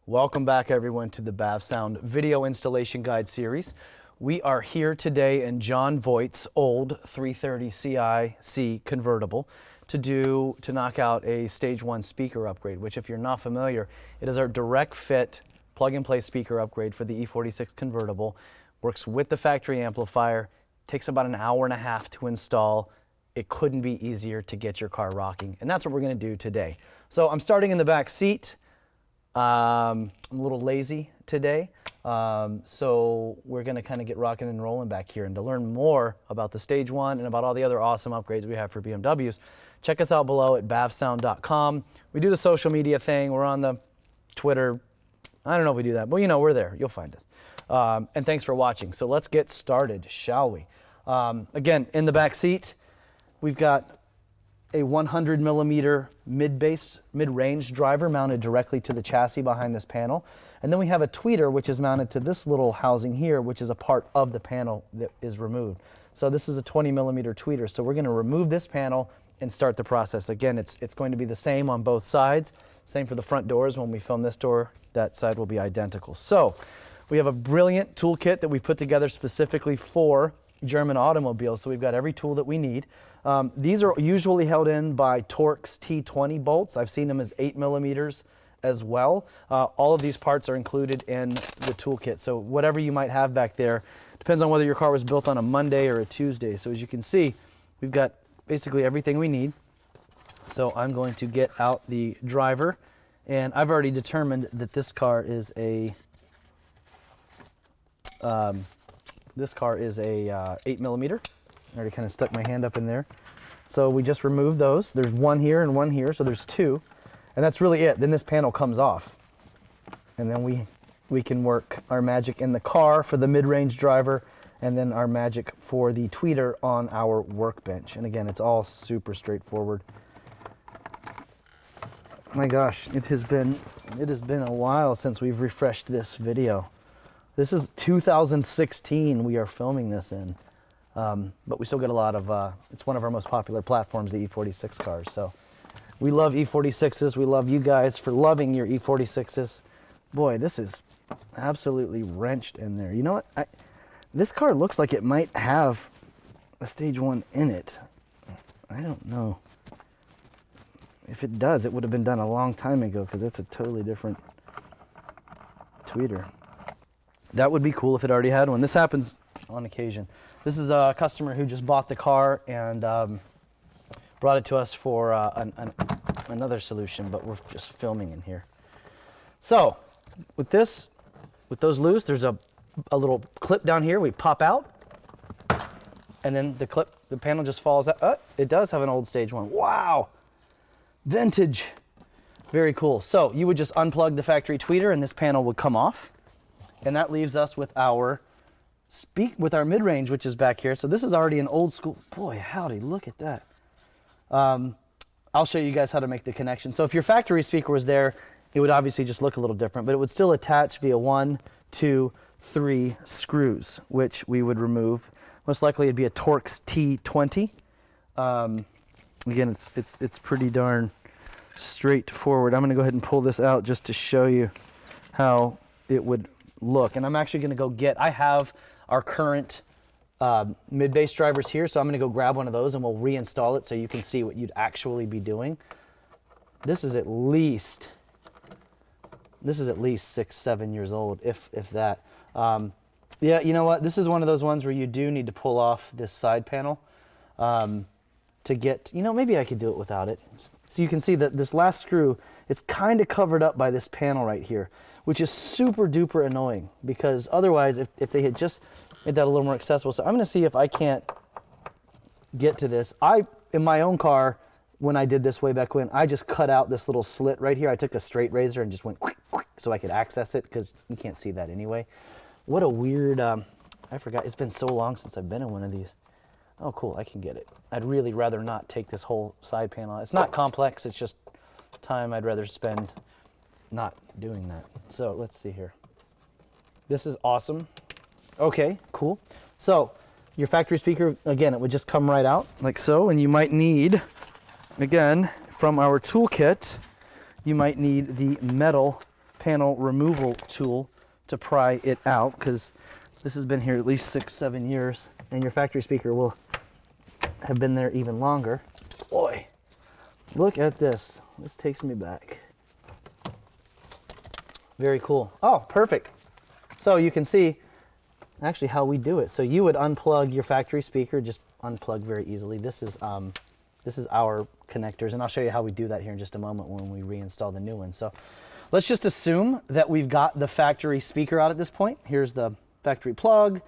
Welcome back everyone to the Bavsound video installation guide series. We are here today in John Voigt's old 330 CI-C convertible to knock out a stage 1 speaker upgrade, which if you're not familiar, it is our direct fit plug and play speaker upgrade for the E46 convertible. Works with the factory amplifier, takes about an hour and a half to install. It couldn't be easier to get your car rocking, and that's what we're going to do today. So I'm starting in the back seat. I'm a little lazy today, so we're going to kind of get rocking and rolling back here. And to learn more about the Stage 1 and about all the other awesome upgrades we have for BMWs, check us out below at bavsound.com. We do the social media thing. We're on the Twitter. I don't know if we do that, but you know, we're there. You'll find us. And thanks for watching. So let's get started, shall we? Again, in the back seat, we've got a 100 millimeter mid-range driver mounted directly to the chassis behind this panel. And then we have a tweeter which is mounted to this little housing here, which is a part of the panel that is removed. So this is a 20 millimeter tweeter. So we're going to remove this panel and start the process. Again, it's going to be the same on both sides. Same for the front doors. When we film this door, that side will be identical. So we have a brilliant toolkit that we put together specifically for German automobiles. So we've got every tool that we need. These are usually held in by Torx T20 bolts. I've seen them as 8 millimeters as well. All of these parts are included in the toolkit. So whatever you might have back there, depends on whether your car was built on a Monday or a Tuesday. So as you can see, we've got basically everything we need. So I'm going to get out the driver, and I've already determined that this car is a 8 millimeter. I already kind of stuck my hand up in there. So we just removed those. There's one here and one here, so there's two. And that's really it. Then this panel comes off. And then we can work our magic in the car for the mid-range driver, and then our magic for the tweeter on our workbench. And again, it's all super straightforward. My gosh, it has been a while since we've refreshed this video. This is 2016 we are filming this in. But we still get a lot of, it's one of our most popular platforms, the E46 cars. So we love E46s. We love you guys for loving your E46s. Boy, this is absolutely wrenched in there. You know what? This car looks like it might have a Stage 1 in it. I don't know. If it does, it would have been done a long time ago because it's a totally different tweeter. That would be cool if it already had one. This happens on occasion. This is a customer who just bought the car and brought it to us for another solution, but we're just filming in here. So with those loose, there's a little clip down here. We pop out, and then the panel just falls out. It does have an old Stage 1. Wow, vintage, very cool. So you would just unplug the factory tweeter, and this panel would come off, and that leaves us with our mid-range, which is back here. So this is already an old school. Boy, howdy, look at that. I'll show you guys how to make the connection. So if your factory speaker was there, it would obviously just look a little different, but it would still attach via 1, 2, 3 screws, which we would remove. Most likely it'd be a Torx T20. Again, it's pretty darn straightforward. I'm going to go ahead and pull this out just to show you how it would look. And I'm actually going to go I have our current mid-bass drivers here, so I'm going to go grab one of those and we'll reinstall it so you can see what you'd actually be doing. This is at least 6-7 years old, if that. Yeah, you know what? This is one of those ones where you do need to pull off this side panel to get, maybe I could do it without it. So you can see that this last screw, it's kind of covered up by this panel right here, which is super duper annoying because otherwise if they had just made that a little more accessible. So I'm going to see if I can't get to this. In my own car, when I did this way back when, I just cut out this little slit right here. I took a straight razor and just went so I could access it because you can't see that anyway. What a weird, I forgot, it's been so long since I've been in one of these. Oh cool, I can get it. I'd really rather not take this whole side panel. It's not complex, it's just time I'd rather spend not doing that. So let's see here. This is awesome. Okay, cool. So your factory speaker, again, it would just come right out like so, and you might need, again, from our toolkit, you might need the metal panel removal tool to pry it out, because this has been here at least 6-7 years, and your factory speaker will have been there even longer. Boy, look at this. This takes me back. Very cool. Oh, perfect. So you can see actually how we do it. So you would unplug your factory speaker, just unplug very easily. This is our connectors, and I'll show you how we do that here in just a moment when we reinstall the new one. So let's just assume that we've got the factory speaker out at this point. Here's the factory plug.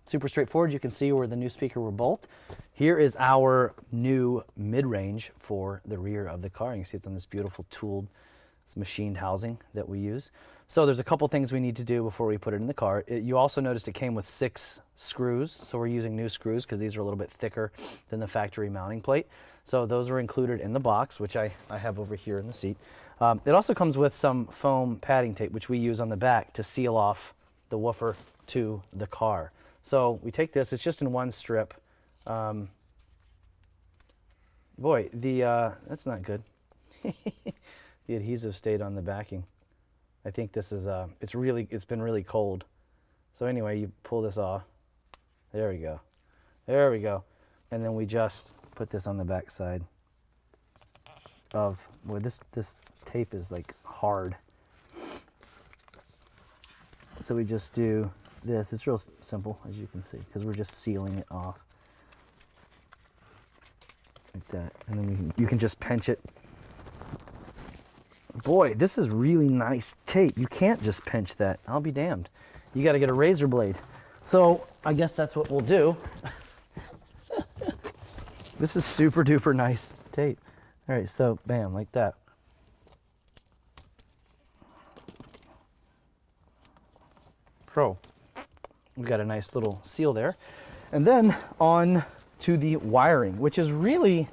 Super straightforward. You can see where the new speaker will bolt. Here is our new mid-range for the rear of the car. You can see it's on this beautiful tooled, it's machined housing that we use. So there's a couple things we need to do before we put it in the car. You also noticed it came with 6 screws, so we're using new screws because these are a little bit thicker than the factory mounting plate. So those are included in the box, which I have over here in the seat. It also comes with some foam padding tape, which we use on the back to seal off the woofer to the car. So we take this, it's just in one strip. Boy, that's not good. The adhesive stayed on the backing. I think this is, it's been really cold. So anyway, you pull this off. There we go. There we go. And then we just put this on the back side of, boy, this tape is like hard. So we just do this. It's real simple, as you can see, because we're just sealing it off like that. And then you can just pinch it. Boy, this is really nice tape. You can't just pinch that. I'll be damned. You got to get a razor blade. So I guess that's what we'll do. This is super duper nice tape. All right, so bam, like that. Pro. We got a nice little seal there. And then on to the wiring, which is really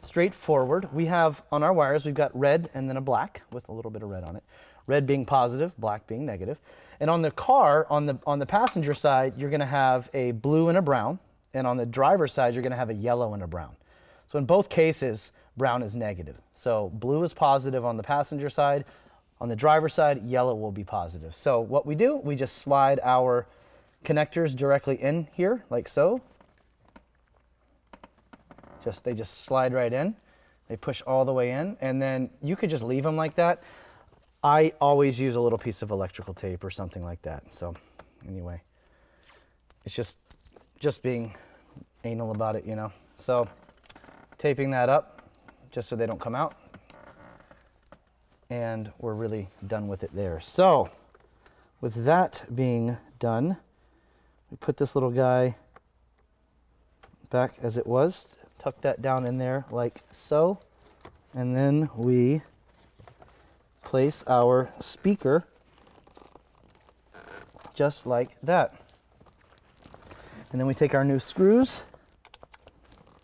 straightforward. We have on our wires, we've got red and then a black with a little bit of red on it. Red being positive, black being negative. And on the car, on the passenger side, you're gonna have a blue and a brown. And on the driver's side, you're gonna have a yellow and a brown. So in both cases, brown is negative. So blue is positive on the passenger side. On the driver's side, yellow will be positive. So what we do, we just slide our connectors directly in here, like so. They just slide right in. They push all the way in, and then you could just leave them like that. I always use a little piece of electrical tape or something like that. So anyway, it's just being anal about it, you know. So taping that up just so they don't come out, and we're really done with it there. So with that being done, we put this little guy back as it was. Tuck that down in there like so, and then we place our speaker just like that. And then we take our new screws.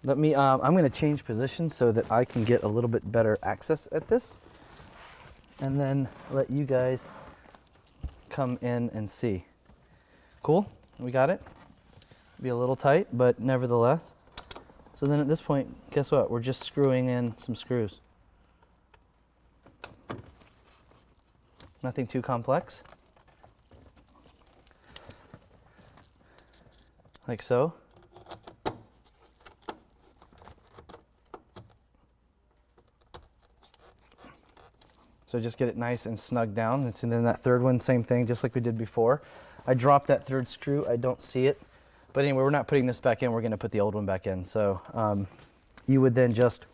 I'm going to change position so that I can get a little bit better access at this, and then let you guys come in and see. Cool? We got it? Be a little tight, but nevertheless. So then at this point, guess what? We're just screwing in some screws. Nothing too complex. Like so. So just get it nice and snug down. And then that third one, same thing, just like we did before. I dropped that third screw. I don't see it. But anyway, we're not putting this back in. We're going to put the old one back in. So you would then just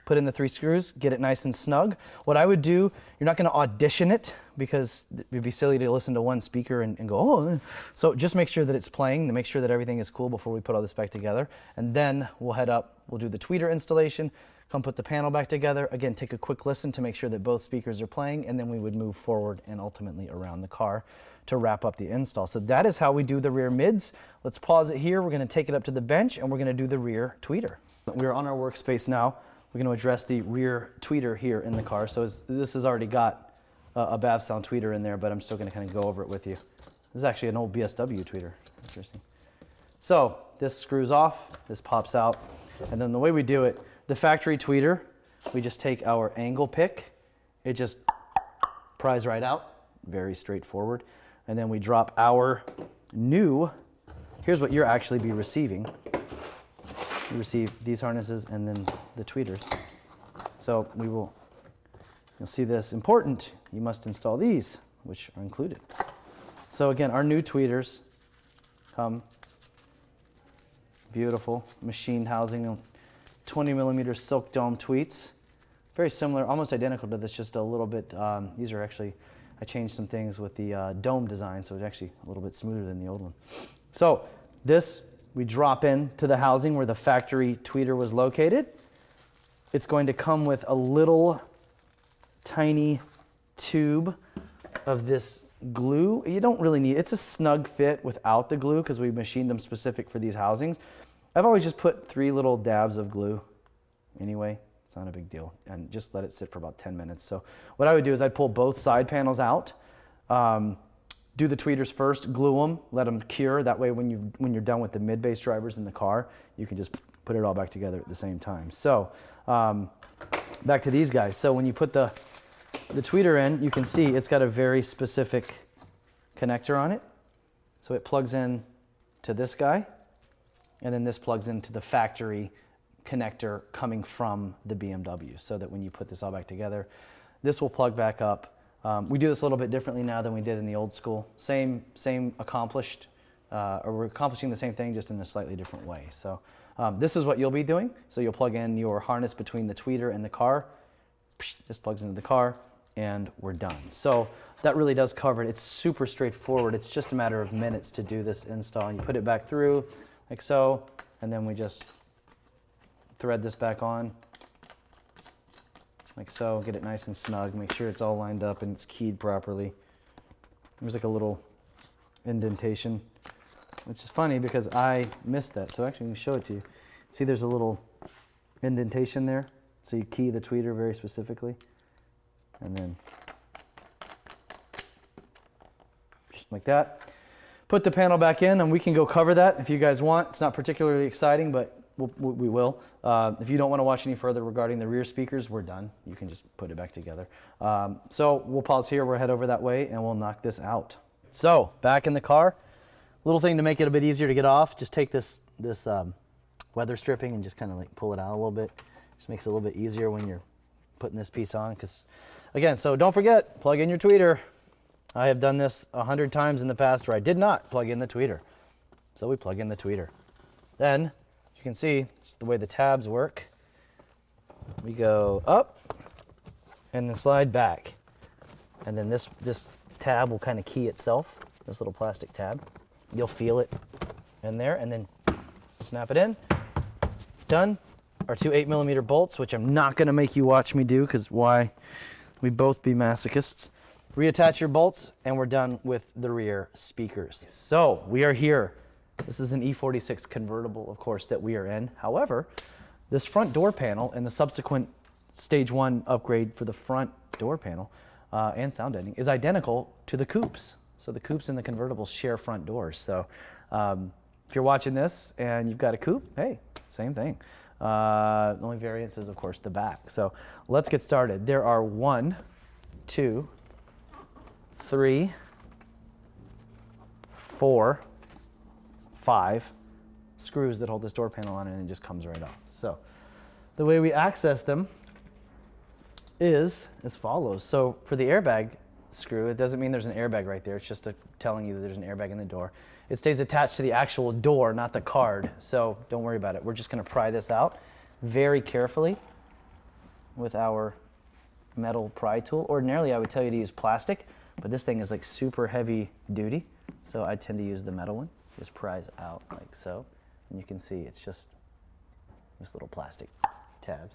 put in the 3 screws, get it nice and snug. What I would do, you're not going to audition it because it'd be silly to listen to one speaker and go, oh. So just make sure that it's playing, to make sure that everything is cool before we put all this back together. And then we'll head up, we'll do the tweeter installation, come put the panel back together. Again, take a quick listen to make sure that both speakers are playing, and then we would move forward and ultimately around the car to wrap up the install. So that is how we do the rear mids. Let's pause it here. We're going to take it up to the bench, and we're going to do the rear tweeter. We're on our workspace now. We're going to address the rear tweeter here in the car. So this has already got a Bavsound tweeter in there, but I'm still going to kind of go over it with you. This is actually an old BSW tweeter. Interesting. So this screws off, this pops out, and then the way we do it, the factory tweeter, we just take our angle pick, it just pries right out, very straightforward. And then we drop our new, here's what you'll actually be receiving. You receive these harnesses and then the tweeters. So you'll see this important, you must install these, which are included. So again, our new tweeters come beautiful, machined housing, 20 millimeter silk dome tweets. Very similar, almost identical to this, just a little bit, these are actually, I changed some things with the dome design, so it's actually a little bit smoother than the old one. So this, we drop in to the housing where the factory tweeter was located. It's going to come with a little tiny tube of this glue. You don't really need, it's a snug fit without the glue because we machined them specific for these housings. I've always just put 3 little dabs of glue anyway. It's not a big deal, and just let it sit for about 10 minutes. So what I would do is I'd pull both side panels out, do the tweeters first, glue them, let them cure. That way when you're done with the mid-bass drivers in the car, you can just put it all back together at the same time. So back to these guys. So when you put the tweeter in, you can see it's got a very specific connector on it. So it plugs in to this guy, and then this plugs into the factory connector coming from the BMW, so that when you put this all back together, this will plug back up. We do this a little bit differently now than we did in the old school. Same accomplished, or we're accomplishing the same thing just in a slightly different way. So this is what you'll be doing. So you'll plug in your harness between the tweeter and the car. This plugs into the car, and we're done. So that really does cover it. It's super straightforward. It's just a matter of minutes to do this install. You put it back through like so, and then we just thread this back on like so, get it nice and snug, make sure it's all lined up and it's keyed properly. There's like a little indentation, which is funny because I missed that. So actually, I'm gonna show it to you. See, there's a little indentation there. So you key the tweeter very specifically, and then like that. Put the panel back in, and we can go cover that if you guys want. It's not particularly exciting, but we will. If you don't want to watch any further regarding the rear speakers, we're done. You can just put it back together. So we'll pause here, we'll head over that way, and we'll knock this out. So back in the car, little thing to make it a bit easier to get off, just take this weather stripping and just kind of like pull it out a little bit. Just makes it a little bit easier when you're putting this piece on, because again, so don't forget, plug in your tweeter. I have done this 100 times in the past where I did not plug in the tweeter. So we plug in the tweeter. Then, as you can see, it's the way the tabs work. We go up and then slide back. And then this tab will kind of key itself, this little plastic tab. You'll feel it in there, and then snap it in. Done. Our 2 8mm bolts, which I'm not going to make you watch me do, because why? We both be masochists. Reattach your bolts, and we're done with the rear speakers. So we are here. This is an E46 convertible, of course, that we are in. However, this front door panel and the subsequent stage 1 upgrade for the front door panel and sound deadening is identical to the coupes. So the coupes and the convertibles share front doors. So if you're watching this and you've got a coupe, hey, same thing. The only variance is, of course, the back. So let's get started. There are 1, 2, 3, 4, 5 screws that hold this door panel on, and it just comes right off. So the way we access them is as follows. So for the airbag screw, it doesn't mean there's an airbag right there. It's just telling you that there's an airbag in the door. It stays attached to the actual door, not the card. So don't worry about it. We're just going to pry this out very carefully with our metal pry tool. Ordinarily, I would tell you to use plastic, but this thing is like super heavy duty. So I tend to use the metal one. Just pries out like so. And you can see it's just this little plastic tabs.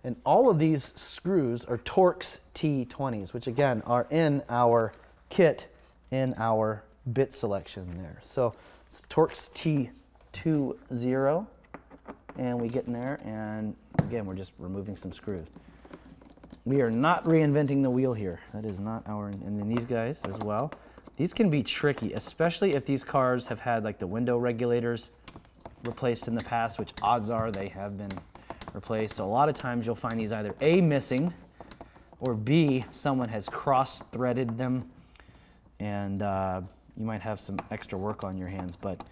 And all of these screws are Torx T20s, which again are in our kit in our bit selection there. So it's Torx T20, and we get in there, and again, we're just removing some screws. We are not reinventing the wheel here. That is not our, and then these guys as well. These can be tricky, especially if these cars have had like the window regulators replaced in the past, which odds are they have been replaced. So a lot of times you'll find these either A, missing, or B, someone has cross-threaded them, and you might have some extra work on your hands, but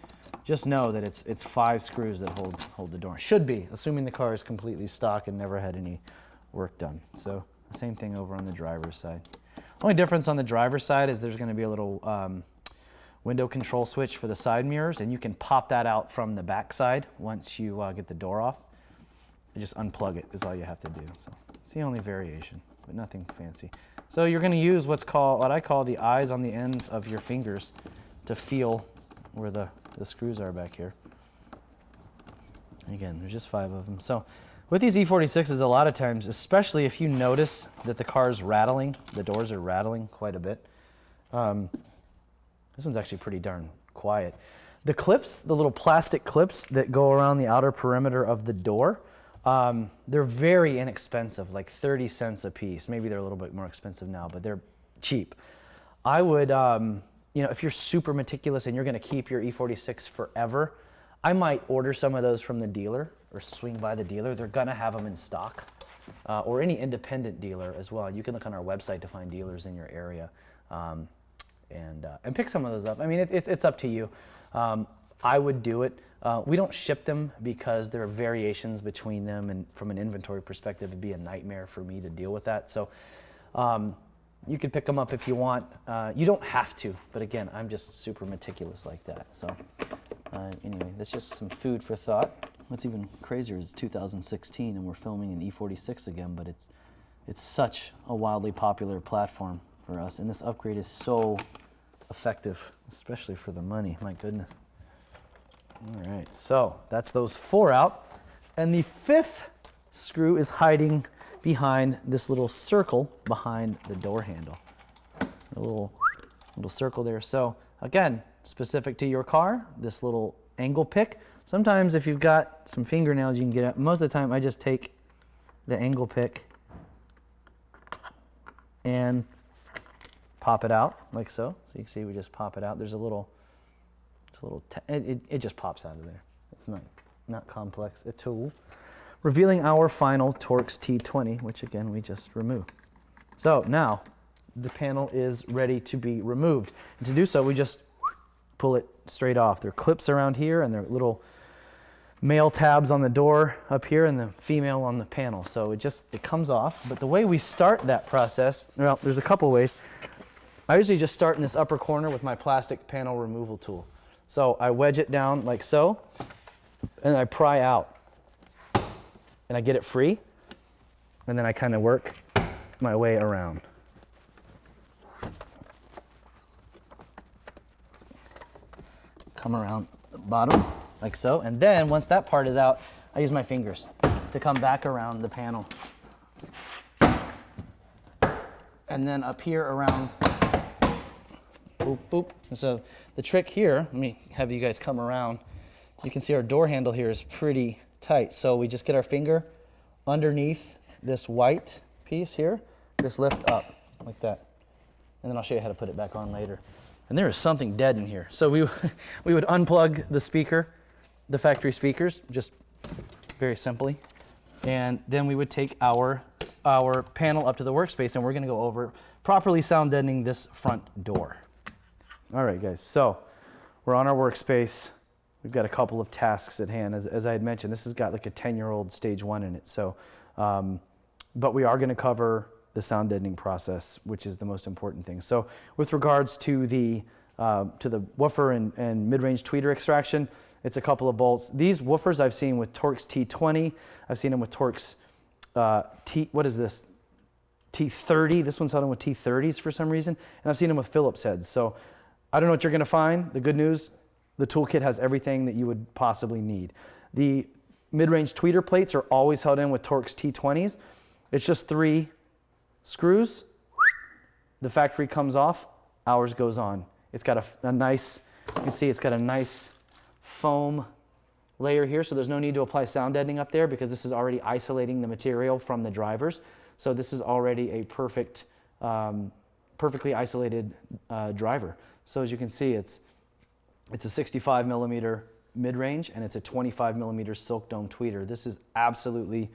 just know that it's 5 screws that hold the door. Should be, assuming the car is completely stock and never had any work done. So the same thing over on the driver's side. Only difference on the driver's side is there's going to be a little window control switch for the side mirrors, and you can pop that out from the back side once you get the door off. You just unplug it is all you have to do. So it's the only variation, but nothing fancy. So you're going to use what I call the eyes on the ends of your fingers to feel where the screws are back here. Again, there's just 5 of them. So with these E46s, a lot of times, especially if you notice that the car's rattling, the doors are rattling quite a bit. This one's actually pretty darn quiet. The clips, the little plastic clips that go around the outer perimeter of the door, they're very inexpensive, like 30 cents a piece. Maybe they're a little bit more expensive now, but they're cheap. I would, you know, if you're super meticulous and you're going to keep your E46 forever, I might order some of those from the dealer or swing by the dealer. They're going to have them in stock, or any independent dealer as well. You can look on our website to find dealers in your area, and pick some of those up. I mean, it's up to you. I would do it. We don't ship them because there are variations between them, and from an inventory perspective, it'd be a nightmare for me to deal with that. So you could pick them up if you want. You don't have to, but again, I'm just super meticulous like that. So anyway, that's just some food for thought. What's even crazier is 2016 and we're filming an E46 again, but it's such a wildly popular platform for us, and this upgrade is so effective, especially for the money, my goodness. All right, so that's those 4 out, and the 5th screw is hiding behind this little circle behind the door handle. A little circle there. So again, specific to your car, this little angle pick. Sometimes if you've got some fingernails, you can get it. Most of the time I just take the angle pick and pop it out like so. So you can see we just pop it out. There's a little, it just pops out of there. It's not complex at all. Revealing our final Torx T20, which again we just removed. So now the panel is ready to be removed. And to do so, we just pull it straight off. There are clips around here, and there are little male tabs on the door up here, and the female on the panel. So it comes off. But the way we start that process, well, there's a couple ways. I usually just start in this upper corner with my plastic panel removal tool. So I wedge it down like so, and I pry out. And I get it free, and then I kind of work my way around. Come around the bottom, like so, and then once that part is out, I use my fingers to come back around the panel. And then up here around, boop, boop. And so the trick here, let me have you guys come around. You can see our door handle here is pretty tight. So we just get our finger underneath this white piece here, just lift up like that. And then I'll show you how to put it back on later. And there is something dead in here. So we would unplug the speaker, the factory speakers, just very simply. And then we would take our panel up to the workspace, and we're gonna go over properly sound deadening this front door. All right, guys, so we're on our workspace. We've got a couple of tasks at hand. As I had mentioned, this has got like a 10-year-old stage 1 in it. So, but we are going to cover the sound deadening process, which is the most important thing. So with regards to the woofer and mid-range tweeter extraction, it's a couple of bolts. These woofers I've seen with Torx T20. I've seen them with Torx what is this? T30. This one's held in with T30s for some reason. And I've seen them with Phillips heads. So I don't know what you're going to find. The good news, the toolkit has everything that you would possibly need. The mid-range tweeter plates are always held in with Torx T20s. It's just 3 screws. The factory comes off, ours goes on. It's got a nice, you can see it's got a nice foam layer here, so there's no need to apply sound deadening up there because this is already isolating the material from the drivers. So this is already a perfectly isolated driver. So as you can see, it's a 65 millimeter mid-range, and it's a 25 millimeter silk dome tweeter. This is absolutely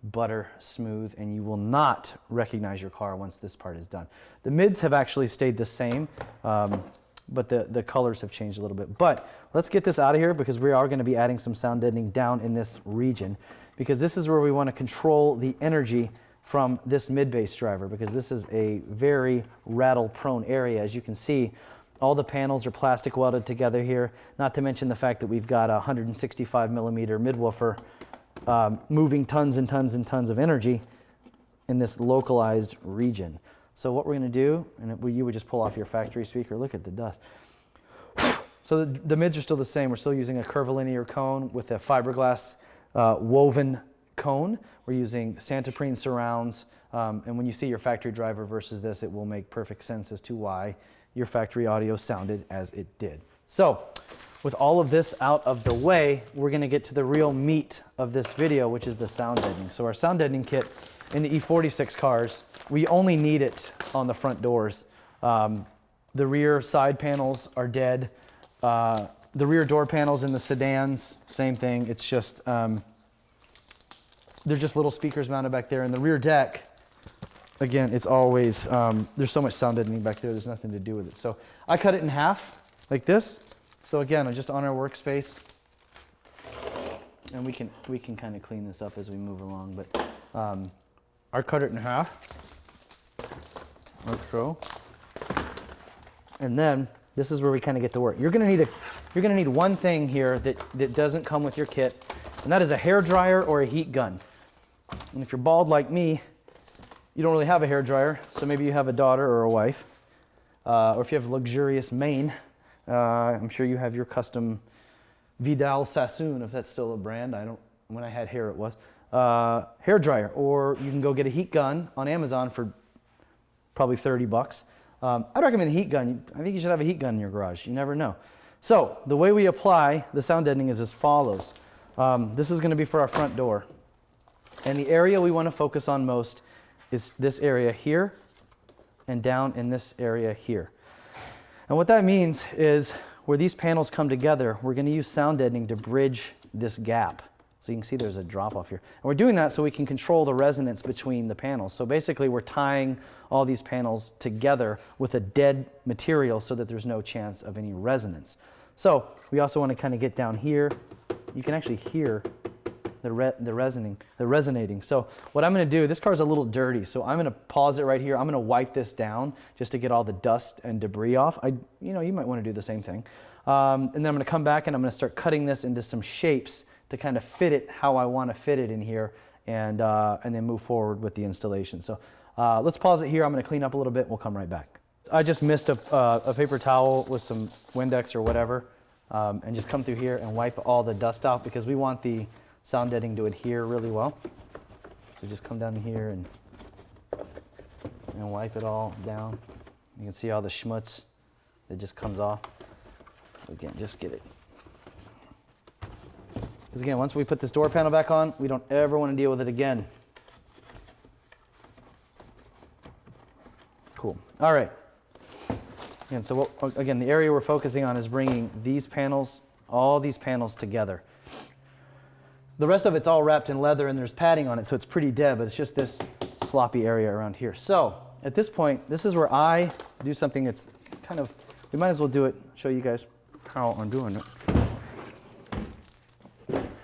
butter smooth, and you will not recognize your car once this part is done. The mids have actually stayed the same, but the colors have changed a little bit. But let's get this out of here, because we are going to be adding some sound deadening down in this region, because this is where we want to control the energy from this mid-bass driver, because this is a very rattle-prone area. As you can see, all the panels are plastic welded together here, not to mention the fact that we've got a 165 millimeter midwoofer moving tons and tons and tons of energy in this localized region. So what we're going to do, and you would just pull off your factory speaker, look at the dust. So the mids are still the same. We're still using a curvilinear cone with a fiberglass woven cone. We're using Santoprene surrounds, and when you see your factory driver versus this, it will make perfect sense as to why your factory audio sounded as it did. So with all of this out of the way, we're going to get to the real meat of this video, which is the sound deadening. So our sound deadening kit in the E46 cars, we only need it on the front doors. The rear side panels are dead. The rear door panels in the sedans, same thing. It's just, they're just little speakers mounted back there. And the rear deck, again, it's always, there's so much sound deadening back there, there's nothing to do with it. So I cut it in half like this. So again, just on our workspace, and we can kind of clean this up as we move along, but I cut it in half, like so. And then this is where we kind of get to work. You're gonna need one thing here that doesn't come with your kit, and that is a hair dryer or a heat gun. And if you're bald like me, you don't really have a hair dryer, so maybe you have a daughter or a wife, or if you have luxurious mane, I'm sure you have your custom Vidal Sassoon, if that's still a brand. When I had hair it was. Hair dryer, or you can go get a heat gun on Amazon for probably 30 bucks. I'd recommend a heat gun. I think you should have a heat gun in your garage. You never know. So the way we apply the sound deadening is as follows. This is going to be for our front door. And the area we want to focus on most is this area here and down in this area here. And what that means is where these panels come together, we're going to use sound deadening to bridge this gap. So you can see there's a drop off here. And we're doing that so we can control the resonance between the panels. So basically we're tying all these panels together with a dead material so that there's no chance of any resonance. So we also want to kind of get down here. You can actually hear the resonating. So what I'm going to do, this car's a little dirty, so I'm going to pause it right here. I'm going to wipe this down just to get all the dust and debris off. You might want to do the same thing. And then I'm going to come back and I'm going to start cutting this into some shapes to kind of fit it how I want to fit it in here, and then move forward with the installation. So let's pause it here. I'm going to clean up a little bit. We'll come right back. I just missed a paper towel with some Windex or whatever, and just come through here and wipe all the dust out, because we want the sound deadening to adhere really well. So just come down here and wipe it all down. You can see all the schmutz that just comes off. So again, just get it. Because again, once we put this door panel back on, we don't ever want to deal with it again. Cool. All right. And so again, the area we're focusing on is bringing these panels, all these panels together. The rest of it's all wrapped in leather and there's padding on it, so it's pretty dead, but it's just this sloppy area around here. So at this point, this is where I do something that's kind of, we might as well do it, show you guys how I'm doing it.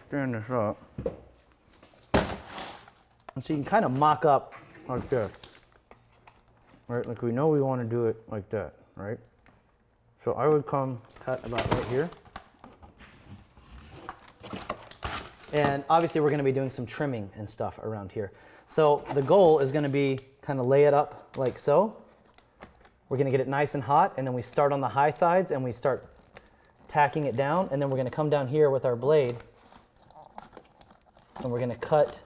Stand this up. And so you can kind of mock up like this, right? Like we know we want to do it like that, right? So I would come cut about right here. And obviously we're going to be doing some trimming and stuff around here. So the goal is going to be kind of lay it up like so. We're going to get it nice and hot, and then we start on the high sides and we start tacking it down, and then we're going to come down here with our blade and we're going to cut.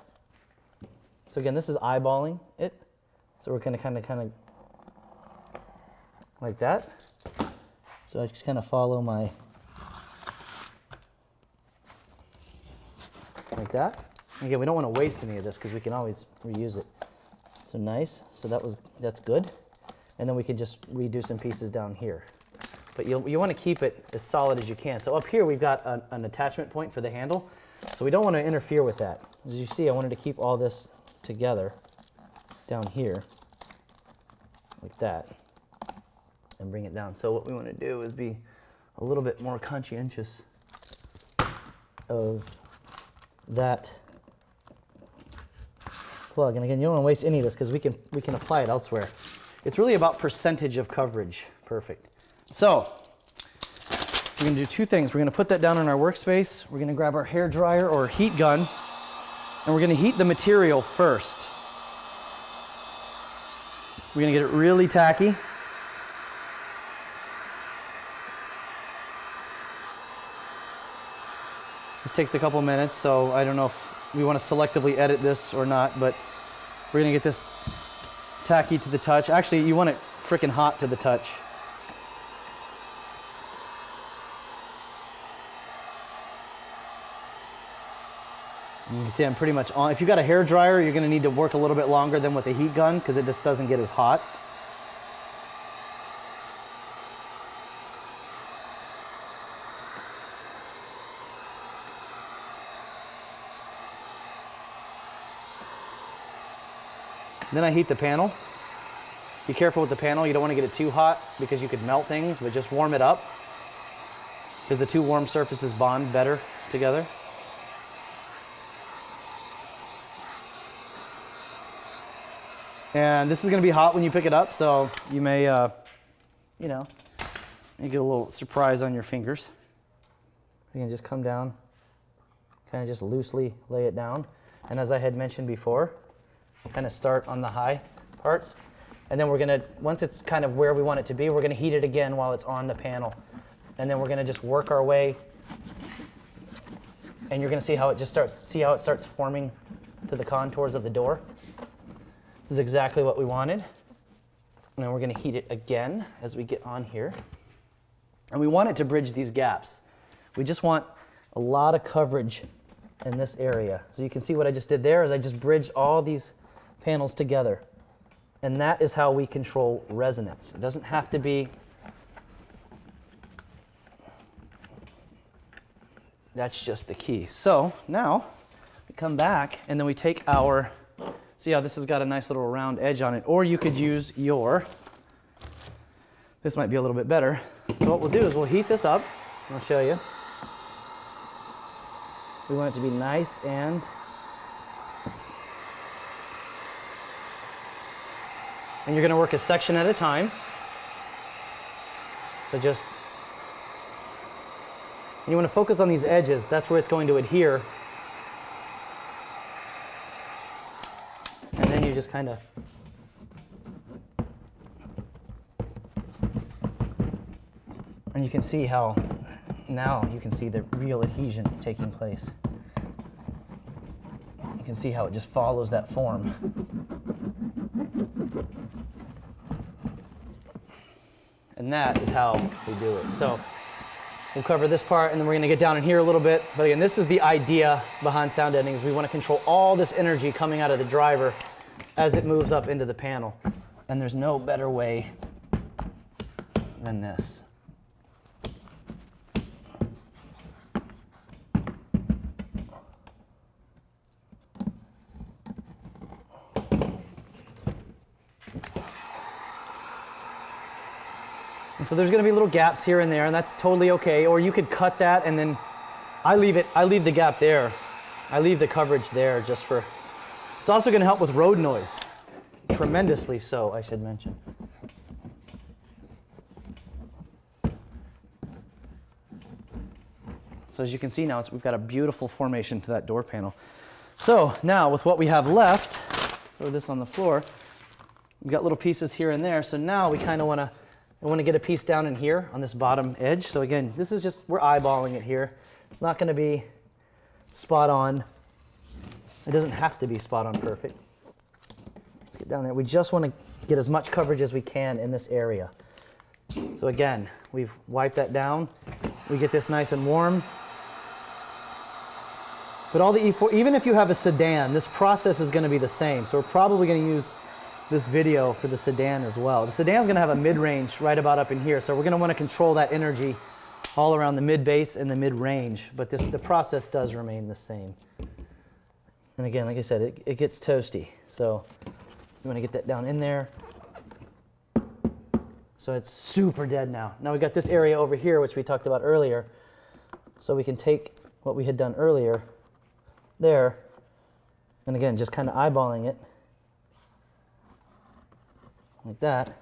So again, this is eyeballing it. So we're going to kind of like that. So I just kind of follow my, like that. Again, we don't want to waste any of this because we can always reuse it. So nice. So that's good. And then we could just redo some pieces down here. But you want to keep it as solid as you can. So up here we've got an attachment point for the handle. So we don't want to interfere with that. As you see, I wanted to keep all this together down here, like that, and bring it down. So what we want to do is be a little bit more conscientious of that plug. And again, you don't want to waste any of this because we can apply it elsewhere. It's really about percentage of coverage. Perfect. So we're going to do two things. We're going to put that down in our workspace. We're going to grab our hair dryer or heat gun, and we're going to heat the material first. We're going to get it really tacky. This takes a couple minutes, so I don't know if we want to selectively edit this or not, but we're going to get this tacky to the touch. Actually, you want it freaking hot to the touch. You can see I'm pretty much on. If you've got a hair dryer, you're going to need to work a little bit longer than with a heat gun because it just doesn't get as hot. Then I heat the panel. Be careful with the panel. You don't want to get it too hot because you could melt things, but just warm it up because the two warm surfaces bond better together. And this is going to be hot when you pick it up, so you may, you know, you get a little surprise on your fingers. You can just come down, kind of just loosely lay it down. And as I had mentioned before, kind of start on the high parts. And then we're going to, once it's kind of where we want it to be, we're going to heat it again while it's on the panel. And then we're going to just work our way. And you're going to see how it just starts, see how it starts forming to the contours of the door. This is exactly what we wanted. And then we're going to heat it again as we get on here. And we want it to bridge these gaps. We just want a lot of coverage in this area. So you can see what I just did there is I just bridged all these panels together. And that is how we control resonance. It doesn't have to be. That's just the key. So now we come back and then we take our, see how this has got a nice little round edge on it, or you could use your, this might be a little bit better. So what we'll do is we'll heat this up. I'll show you. We want it to be nice and you're going to work a section at a time. So just, and you want to focus on these edges. That's where it's going to adhere. And then you just kind of, and you can see how, now you can see the real adhesion taking place. You can see how it just follows that form. And that is how we do it. So we'll cover this part, and then we're going to get down in here a little bit. But again, this is the idea behind sound deadening, is we want to control all this energy coming out of the driver as it moves up into the panel. And there's no better way than this. And so there's going to be little gaps here and there, and that's totally okay. Or you could cut that, and then I leave the gap there. I leave the coverage there just for, it's also going to help with road noise. Tremendously so, I should mention. So as you can see now, we've got a beautiful formation to that door panel. So now with what we have left, throw this on the floor, we've got little pieces here and there. So now we kind of want to get a piece down in here on this bottom edge. So again, this is just, we're eyeballing it here. It's not going to be spot on. It doesn't have to be spot on perfect. Let's get down there. We just want to get as much coverage as we can in this area. So again, we've wiped that down. We get this nice and warm. But all the E4, even if you have a sedan, this process is going to be the same. So we're probably going to use this video for the sedan as well. The sedan is going to have a mid-range right about up in here, so we're going to want to control that energy all around the mid bass and the mid range, but the process does remain the same. And again, like I said, it gets toasty. So you want to get that down in there. So it's super dead now. Now we got this area over here, which we talked about earlier. So we can take what we had done earlier there, and again, just kind of eyeballing it like that.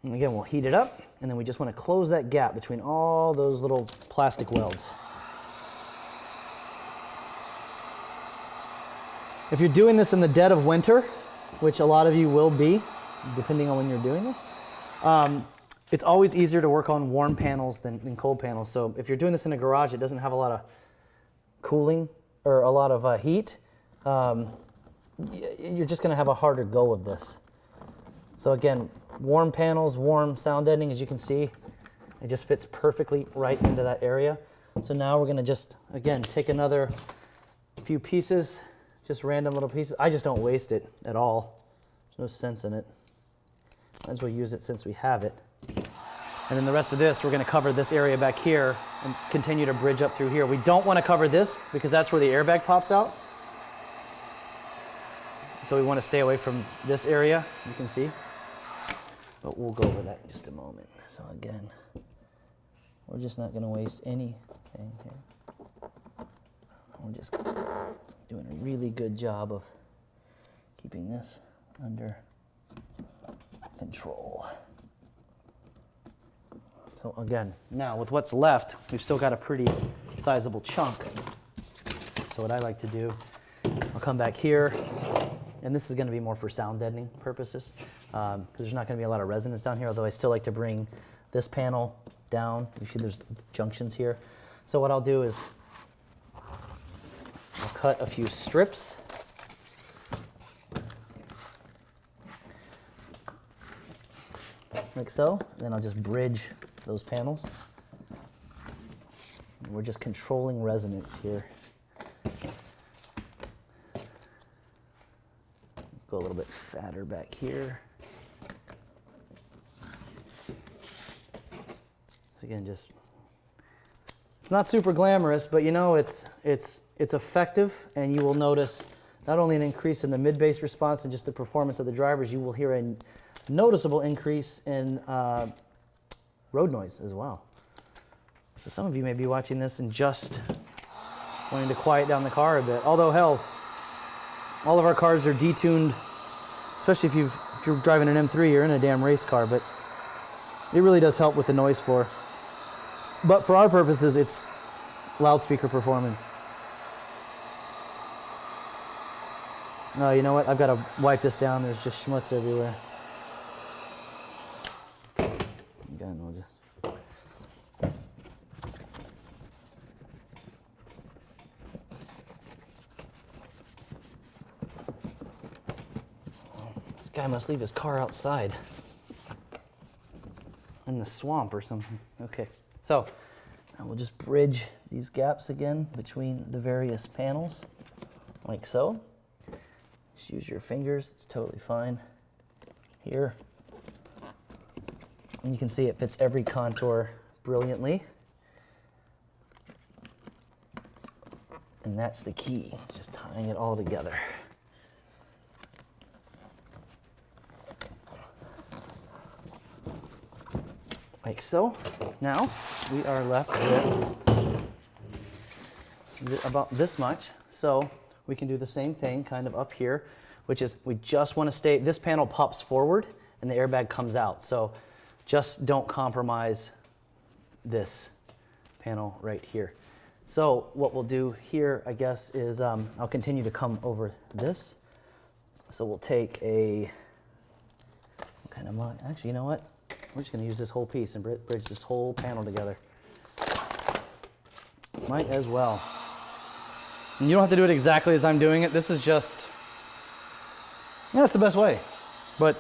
And again, we'll heat it up, and then we just want to close that gap between all those little plastic welds. If you're doing this in the dead of winter, which a lot of you will be, depending on when you're doing it, it's always easier to work on warm panels than cold panels. So if you're doing this in a garage, it doesn't have a lot of cooling or a lot of heat, you're just going to have a harder go of this. So again, warm panels, warm sound deadening, as you can see, it just fits perfectly right into that area. So now we're going to just, again, take another few pieces, just random little pieces. I just don't waste it at all. There's no sense in it. Might as well use it since we have it. And then the rest of this, we're going to cover this area back here and continue to bridge up through here. We don't want to cover this because that's where the airbag pops out. So we want to stay away from this area, you can see. But we'll go over that in just a moment. So again, we're just not going to waste anything here. We're just doing a really good job of keeping this under control. So again, now with what's left, we've still got a pretty sizable chunk. So what I like to do, I'll come back here, and this is going to be more for sound deadening purposes, because there's not going to be a lot of resonance down here, although I still like to bring this panel down. You see there's junctions here. So what I'll do is I'll cut a few strips. Like so. Then I'll just bridge those panels. And we're just controlling resonance here. Go a little bit fatter back here. So again, just, it's not super glamorous, but you know, it's effective, and you will notice not only an increase in the mid-bass response and just the performance of the drivers, you will hear a noticeable increase in road noise as well. So some of you may be watching this and just wanting to quiet down the car a bit. Although, hell, all of our cars are detuned, especially if you're driving an M3, you're in a damn race car, but it really does help with the noise floor. But for our purposes, it's loudspeaker performance. Oh, you know what? I've got to wipe this down. There's just schmutz everywhere. Again, we'll just... This guy must leave his car outside in the swamp or something. Okay, so now we'll just bridge these gaps again between the various panels, like so. Just use your fingers, it's totally fine. Here. And you can see it fits every contour brilliantly. And that's the key, just tying it all together. Like so. Now we are left with about this much. So we can do the same thing kind of up here, which is we just want to stay, this panel pops forward and the airbag comes out. So just don't compromise this panel right here. So what we'll do here, I guess, is I'll continue to come over this. So we'll take a kind of, actually, you know what? We're just going to use this whole piece and bridge this whole panel together. Might as well. And you don't have to do it exactly as I'm doing it. This is just, yeah, that's the best way. But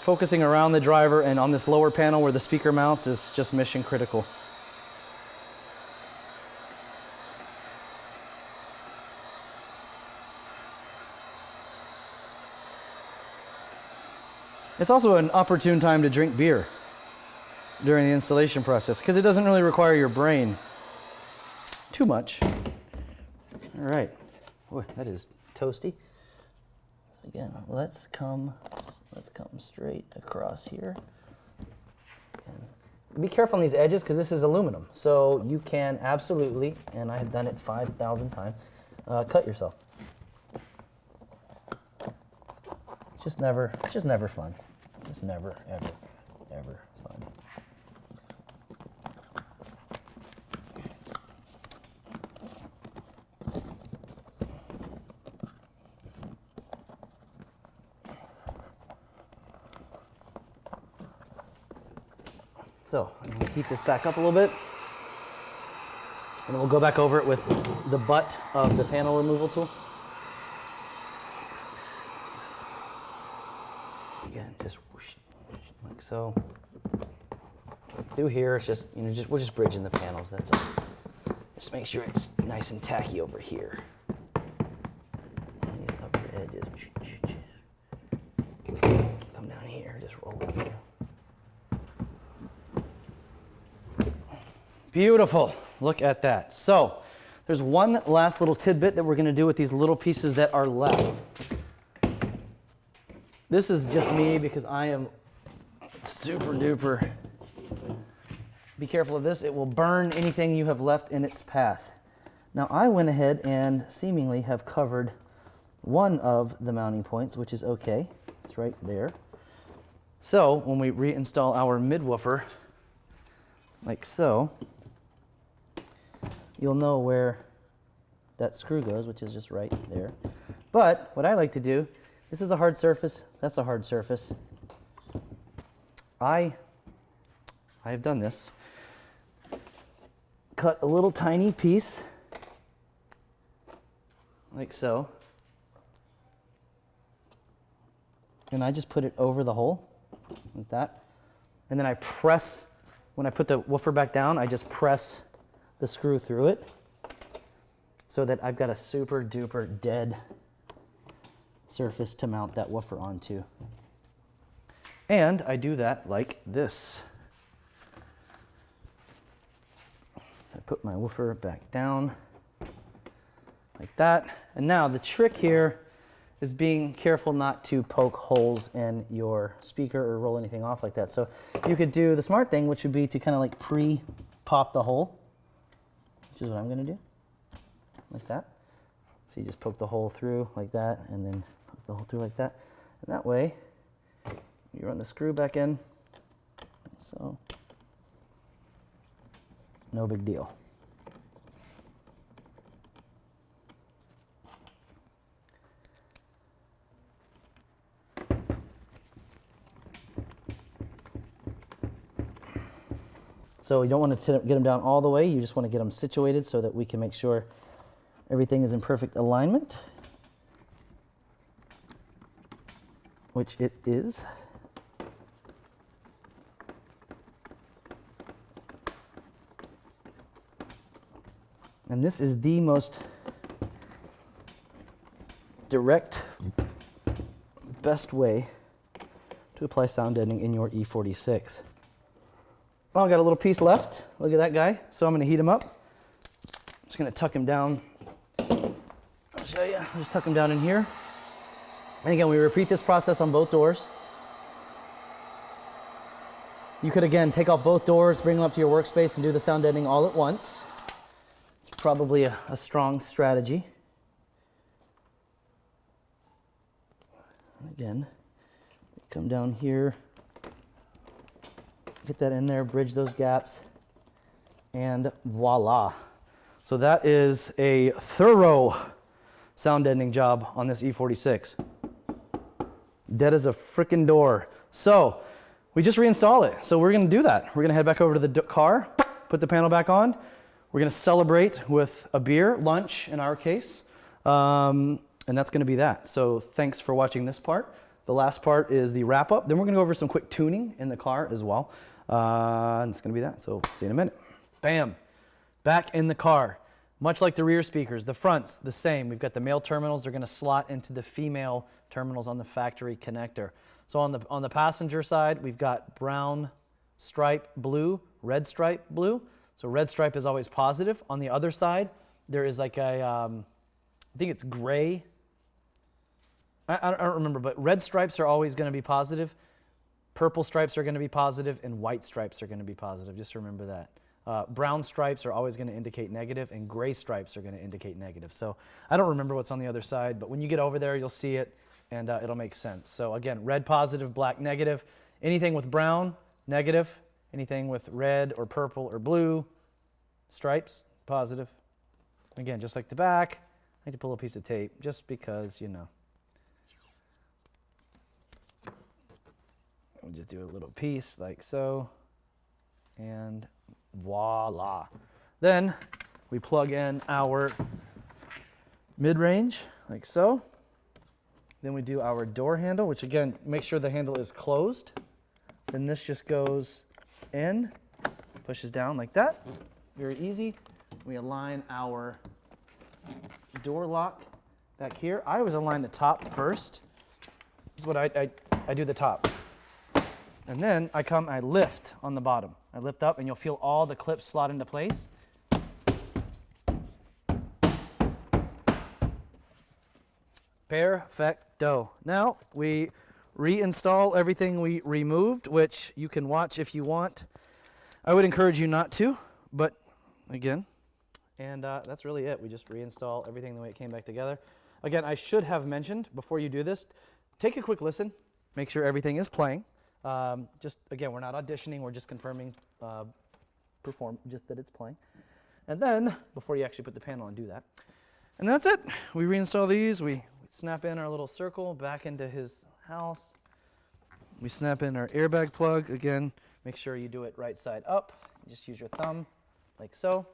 focusing around the driver and on this lower panel where the speaker mounts is just mission critical. It's also an opportune time to drink beer during the installation process because it doesn't really require your brain too much. All right. Boy, that is toasty. Again, let's come straight across here. And be careful on these edges because this is aluminum. So you can absolutely, and I have done it 5,000 times, cut yourself. It's just never fun. Just never, ever, ever fun. So I'm going to heat this back up a little bit, and then we'll go back over it with the butt of the panel removal tool. Again, just whoosh, like so. Through here, it's just, we're just bridging the panels, that's all. Just make sure it's nice and tacky over here. And these upper edges. Come down here, just roll it through. Beautiful, look at that. So, there's one last little tidbit that we're gonna do with these little pieces that are left. This is just me because I am super duper. Be careful of this, it will burn anything you have left in its path. Now I went ahead and seemingly have covered one of the mounting points, which is okay. It's right there. So when we reinstall our midwoofer, like so, you'll know where that screw goes, which is just right there. But what I like to do, this is a hard surface, that's a hard surface. I have done this. Cut a little tiny piece, like so. And I just put it over the hole, like that. And then I press, when I put the woofer back down, I just press the screw through it so that I've got a super duper dead surface to mount that woofer onto. And I do that like this. I put my woofer back down like that. And now the trick here is being careful not to poke holes in your speaker or roll anything off like that. So you could do the smart thing, which would be to kind of like pre-pop the hole, which is what I'm gonna do, like that. So you just poke the hole through like that, and then poke the hole through like that. And that way, you run the screw back in, so no big deal. So you don't want to get them down all the way, you just want to get them situated so that we can make sure everything is in perfect alignment, which it is. And this is the most direct, best way to apply sound deadening in your E46. Oh, I got a little piece left. Look at that guy. So I'm going to heat him up. I'm just going to tuck him down. I'll show you. I'll just tuck him down in here. And again, we repeat this process on both doors. You could, again, take off both doors, bring them up to your workspace, and do the sound deadening all at once. It's probably a strong strategy. Again, come down here. Get that in there, bridge those gaps, and voila. So that is a thorough sound deadening job on this E46. Dead as a frickin' door. So we just reinstall it. So we're gonna do that. We're gonna head back over to the car, put the panel back on. We're gonna celebrate with a beer, lunch in our case, and that's gonna be that. So thanks for watching this part. The last part is the wrap up. Then we're gonna go over some quick tuning in the car as well. And it's gonna be that, so see you in a minute. Bam, back in the car. Much like the rear speakers, the front's the same. We've got the male terminals, they're gonna slot into the female terminals on the factory connector. So on the passenger side, we've got brown stripe blue, red stripe blue. So red stripe is always positive. On the other side, there is like a, I think it's gray. I don't remember, but red stripes are always going to be positive. Purple stripes are going to be positive, and white stripes are going to be positive. Just remember that. Brown stripes are always going to indicate negative, and gray stripes are going to indicate negative. So I don't remember what's on the other side, but when you get over there, you'll see it, and it'll make sense. So again, red positive, black negative. Anything with brown, negative. Anything with red or purple or blue stripes, positive. Again, just like the back, I like to pull a piece of tape just because, you know. We'll just do a little piece like so, and voila. Then we plug in our mid-range like so. Then we do our door handle, which again, make sure the handle is closed. Then this just goes in, pushes down like that. Very easy. We align our door lock back here. I always align the top first. This is what I do the top. And then I lift on the bottom. I lift up and you'll feel all the clips slot into place. Perfecto. Now we reinstall everything we removed, which you can watch if you want. I would encourage you not to, but again, and that's really it. We just reinstall everything the way it came back together. Again, I should have mentioned before you do this, take a quick listen, make sure everything is playing. Just again, we're not auditioning, we're just confirming just that it's playing. And then, before you actually put the panel on, do that. And that's it. We reinstall these, we snap in our little circle back into his house. We snap in our airbag plug. Again, make sure you do it right side up. Just use your thumb, like so,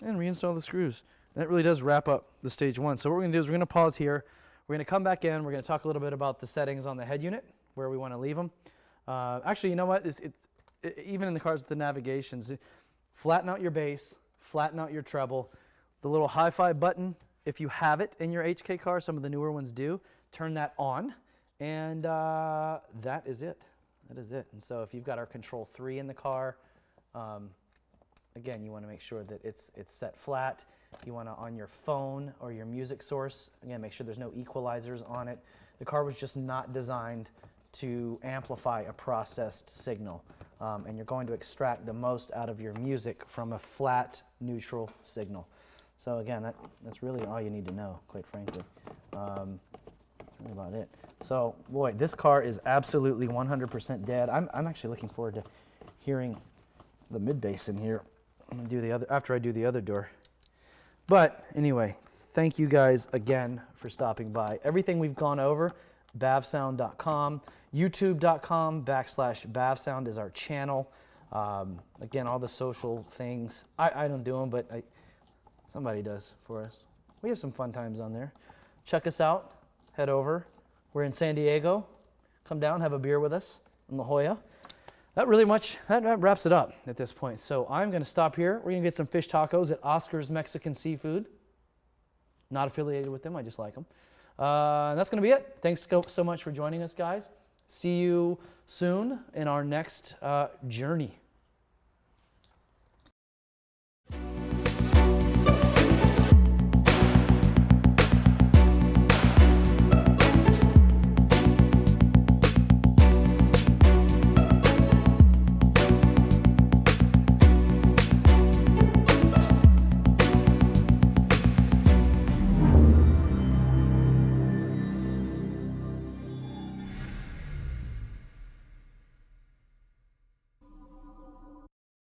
and reinstall the screws. That really does wrap up the stage one. So what we're gonna do is we're gonna pause here. We're gonna come back in. We're gonna talk a little bit about the settings on the head unit, where we wanna leave them. Actually, you know what? Even in the cars with the navigations, flatten out your bass, flatten out your treble. The little HiFi button, if you have it in your HK car, some of the newer ones do, turn that on, and that is it. That is it. And so if you've got our Control 3 in the car, again, you want to make sure that it's set flat. You want to, on your phone or your music source, again, make sure there's no equalizers on it. The car was just not designed to amplify a processed signal. And you're going to extract the most out of your music from a flat, neutral signal. So again, that's really all you need to know, quite frankly. That's really about it. So, boy, this car is absolutely 100% dead. I'm actually looking forward to hearing the mid-bass in here. I'm gonna do the other after I do the other door. But anyway, thank you guys again for stopping by. Everything we've gone over, bavsound.com, youtube.com/bavsound is our channel. Again, all the social things. I don't do them, but somebody does for us. We have some fun times on there. Check us out. Head over. We're in San Diego. Come down, have a beer with us in La Jolla. That wraps it up at this point. So I'm going to stop here. We're going to get some fish tacos at Oscar's Mexican Seafood. Not affiliated with them. I just like them. That's going to be it. Thanks so much for joining us, guys. See you soon in our next journey.